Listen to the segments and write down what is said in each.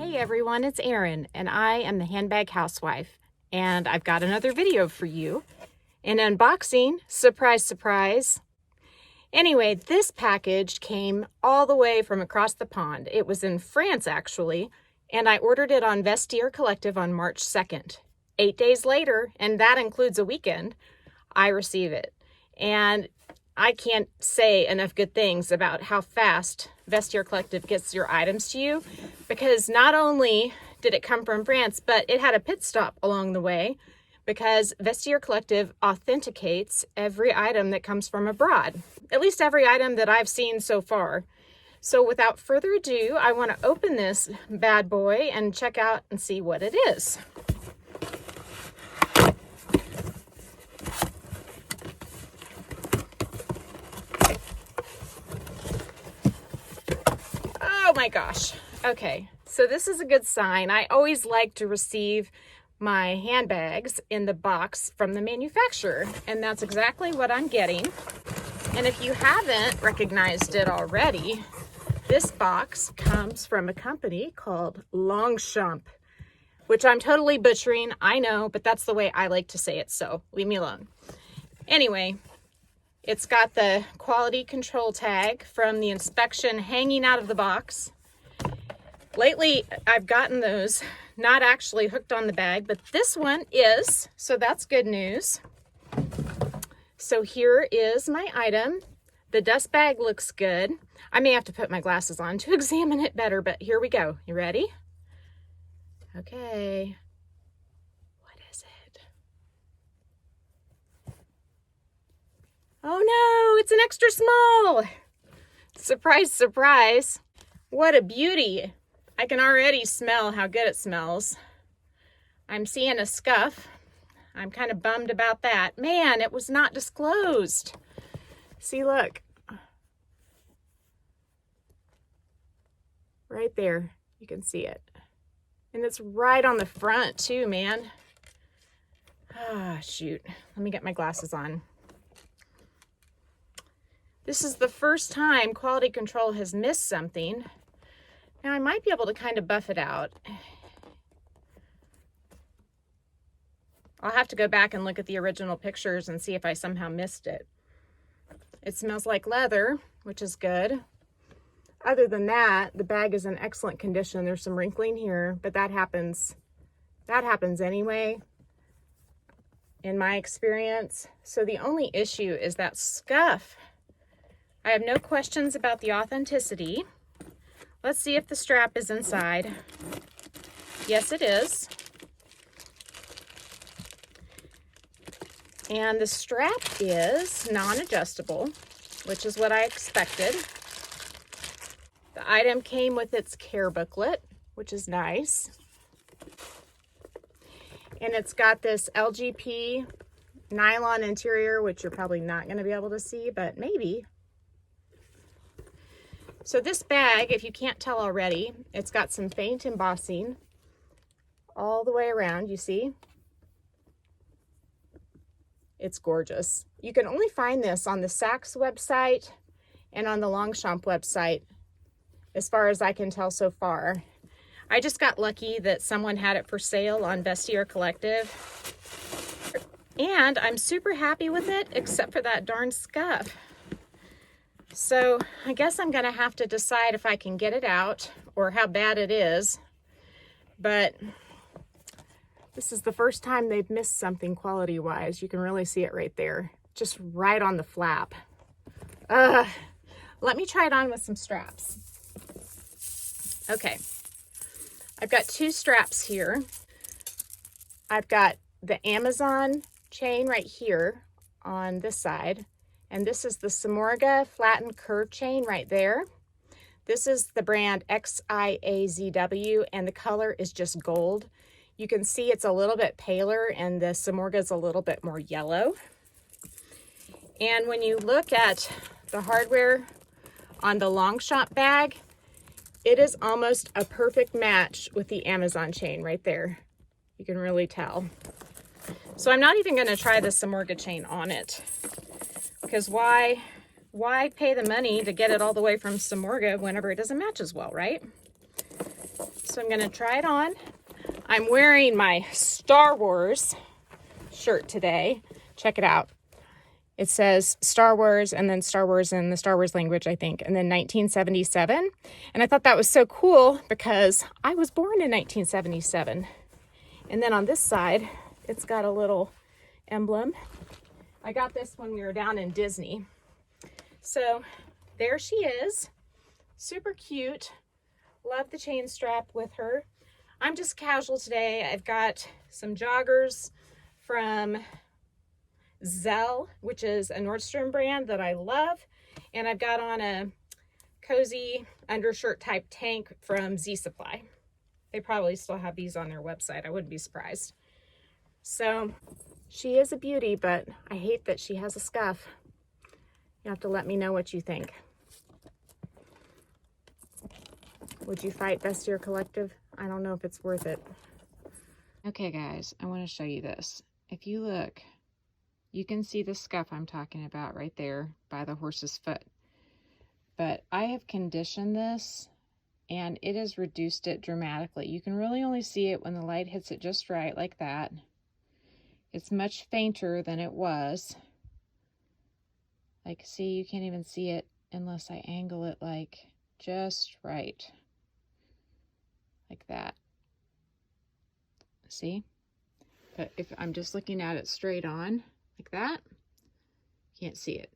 Hey everyone, it's Erin, and I am the Handbag Housewife, and I've got another video for you. An unboxing, surprise, surprise. Anyway, this package came all the way from across the pond. It was in France, actually, and I ordered it on Vestiaire Collective on March 2nd. 8 days later, and that includes a weekend, I receive it. And I can't say enough good things about how fast Vestiaire Collective gets your items to you, because not only did it come from France, but it had a pit stop along the way, because Vestiaire Collective authenticates every item that comes from abroad, at least every item that I've seen so far. So without further ado, I want to open this bad boy and check out and see what it is. Oh my gosh. Okay, so this is a good sign. I always like to receive my handbags in the box from the manufacturer, and that's exactly what I'm getting. And if you haven't recognized it already, this box comes from a company called Longchamp, which I'm totally butchering, I know, but that's the way I like to say it, so leave me alone. Anyway, it's got the quality control tag from the inspection hanging out of the box. Lately, I've gotten those not actually hooked on the bag, but this one is, so that's good news. So here is my item. The dust bag looks good. I may have to put my glasses on to examine it better, but here we go. You ready? Okay. What is it? Oh no, it's an extra small. Surprise, surprise. What a beauty. I can already smell how good it smells. I'm seeing a scuff. I'm kind of bummed about that. Man, it was not disclosed. See, look. Right there, you can see it. And it's right on the front too, man. Ah, shoot. Let me get my glasses on. This is the first time quality control has missed something. Now I might be able to kind of buff it out. I'll have to go back and look at the original pictures and see if I somehow missed it. It smells like leather, which is good. Other than that, the bag is in excellent condition. There's some wrinkling here, but that happens anyway, in my experience. So the only issue is that scuff. I have no questions about the authenticity. Let's see if the strap is inside. Yes, it is. And the strap is non-adjustable, which is what I expected. The item came with its care booklet, which is nice. And it's got this LGP nylon interior, which you're probably not going to be able to see, but maybe. So this bag, if you can't tell already, it's got some faint embossing all the way around, you see? It's gorgeous. You can only find this on the Saks website and on the Longchamp website, as far as I can tell so far. I just got lucky that someone had it for sale on Vestiaire Collective. And I'm super happy with it, except for that darn scuff. So I guess I'm gonna have to decide if I can get it out or how bad it is. But this is the first time they've missed something quality-wise. You can really see it right there, just right on the flap. Let me try it on with some straps. Okay, I've got two straps here. I've got the Amazon chain right here on this side, and this is the Samorga flattened curve chain right there. This is the brand XIAZW, and the color is just gold. You can see it's a little bit paler, and the Samorga is a little bit more yellow. And when you look at the hardware on the Longchamp bag, it is almost a perfect match with the Amazon chain right there. You can really tell. So I'm not even going to try the Samorga chain on it, because why pay the money to get it all the way from Samorga whenever it doesn't match as well, right? So I'm gonna try it on. I'm wearing my Star Wars shirt today. Check it out. It says Star Wars and then Star Wars in the Star Wars language, I think, and then 1977. And I thought that was so cool because I was born in 1977. And then on this side, it's got a little emblem. I got this when we were down in Disney. So there she is. Super cute. Love the chain strap with her. I'm just casual today. I've got some joggers from Zell, which is a Nordstrom brand that I love. And I've got on a cozy undershirt type tank from Z Supply. They probably still have these on their website. I wouldn't be surprised. So she is a beauty, but I hate that she has a scuff. You have to let me know what you think. Would you fight Vestiaire Collective? I don't know if it's worth it. Okay guys, I want to show you this. If you look, you can see the scuff I'm talking about right there by the horse's foot. But I have conditioned this and it has reduced it dramatically. You can really only see it when the light hits it just right, like that. It's much fainter than it was. Like, see, you can't even see it unless I angle it like just right. Like that. See? But if I'm just looking at it straight on, like that, can't see it.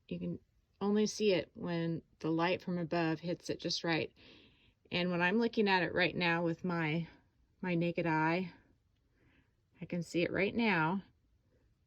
You can only see it when the light from above hits it just right. And when I'm looking at it right now with my naked eye, I can see it right now,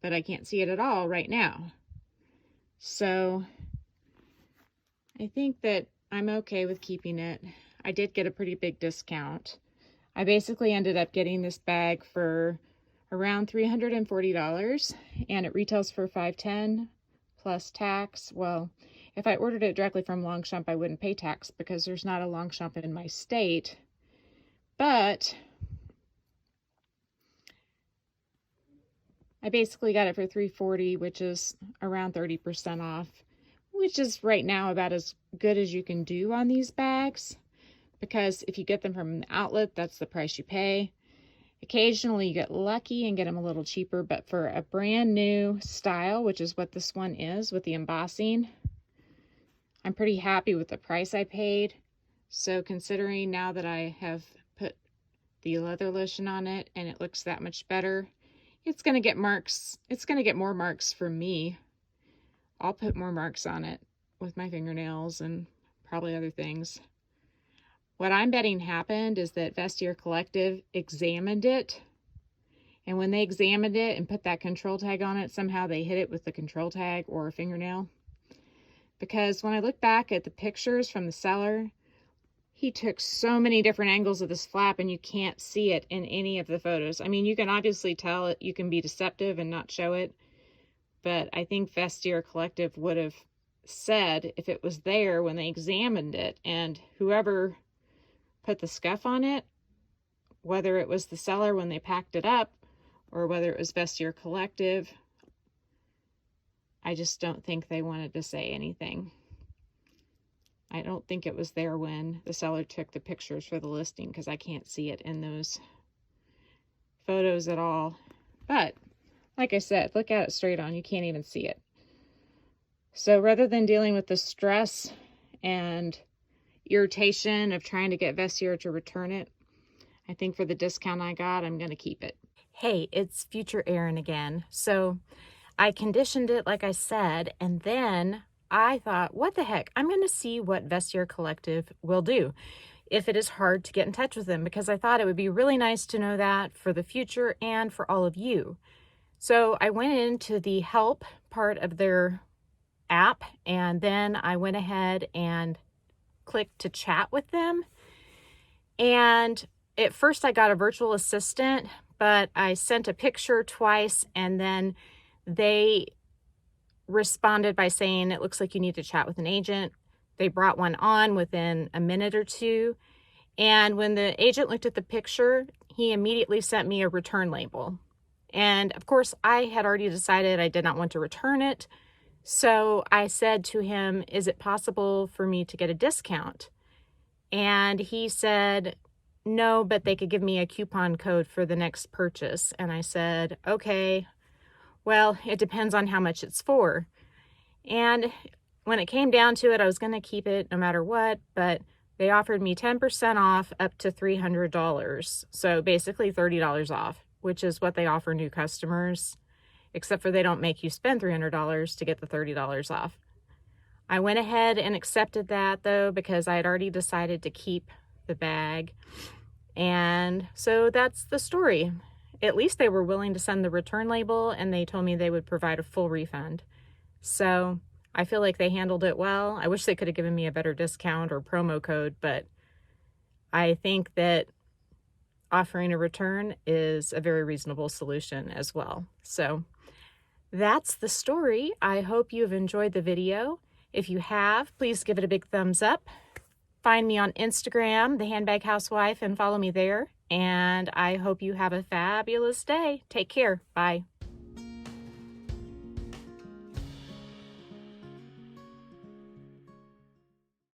but I can't see it at all right now. So I think that I'm okay with keeping it. I did get a pretty big discount. I basically ended up getting this bag for around $340 and it retails for $510 plus tax. Well, if I ordered it directly from Longchamp, I wouldn't pay tax because there's not a Longchamp in my state. But I basically got it for $340, which is around 30% off, which is right now about as good as you can do on these bags. Because if you get them from an outlet, that's the price you pay. Occasionally you get lucky and get them a little cheaper, but for a brand new style, which is what this one is with the embossing, I'm pretty happy with the price I paid. So considering now that I have put the leather lotion on it and it looks that much better, it's going to get marks. It's going to get more marks for me. I'll put more marks on it with my fingernails and probably other things. What I'm betting happened is that Vestiaire Collective examined it. And when they examined it and put that control tag on it, somehow they hit it with the control tag or a fingernail. Because when I look back at the pictures from the seller, he took so many different angles of this flap and you can't see it in any of the photos. I mean, you can obviously tell it, you can be deceptive and not show it. But I think Vestiaire Collective would have said if it was there when they examined it, and whoever put the scuff on it, whether it was the seller when they packed it up or whether it was Vestiaire Collective, I just don't think they wanted to say anything. I don't think it was there when the seller took the pictures for the listing because I can't see it in those photos at all. But like I said, look at it straight on. You can't even see it. So rather than dealing with the stress and irritation of trying to get Vestiaire to return it, I think for the discount I got, I'm going to keep it. Hey, it's future Erin again. So I conditioned it like I said, and then I thought, what the heck? I'm going to see what Vestiaire Collective will do if it is hard to get in touch with them, because I thought it would be really nice to know that for the future and for all of you. So I went into the help part of their app, and then I went ahead and clicked to chat with them. And at first I got a virtual assistant, but I sent a picture twice, and then they responded by saying, it looks like you need to chat with an agent. They brought one on within a minute or two. And when the agent looked at the picture, he immediately sent me a return label. And of course, I had already decided I did not want to return it. So I said to him, is it possible for me to get a discount? And he said, no, but they could give me a coupon code for the next purchase. And I said, okay, well, it depends on how much it's for. And when it came down to it, I was going to keep it no matter what, but they offered me 10% off up to $300. So basically $30 off, which is what they offer new customers, except for they don't make you spend $300 to get the $30 off. I went ahead and accepted that though, because I had already decided to keep the bag. And so that's the story. At least they were willing to send the return label, and they told me they would provide a full refund. So I feel like they handled it well. I wish they could have given me a better discount or promo code, but I think that offering a return is a very reasonable solution as well. So that's the story. I hope you've enjoyed the video. If you have, please give it a big thumbs up. Find me on Instagram, The Handbag Housewife, and follow me there. And I hope you have a fabulous day. Take care. Bye.